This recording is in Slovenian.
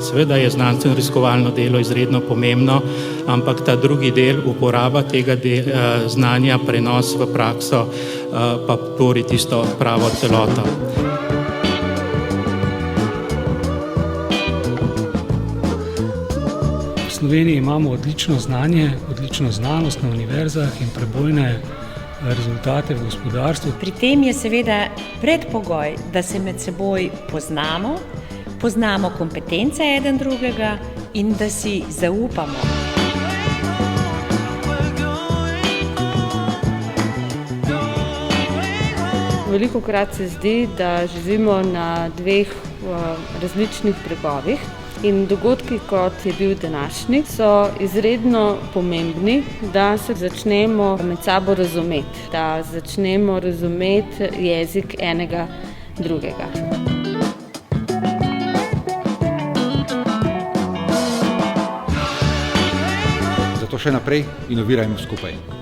Seveda je znanstveno-raziskovalno delo izredno pomembno, ampak ta drugi del, uporaba tega znanja, prenos v prakso, pa tvori tisto pravo celoto. V Sloveniji imamo odlično znanje, odlično znanost na univerzah in prebojne rezultate v gospodarstvu. Pri tem je seveda predpogoj, da se med seboj poznamo kompetence eden drugega in da si zaupamo. Velikokrat se zdi, da živimo na dveh različnih bregovih in dogodki, kot je bil današnji, so izredno pomembni, da se začnemo med sabo razumeti, da začnemo razumeti jezik enega drugega. Zato še naprej inovirajmo skupaj.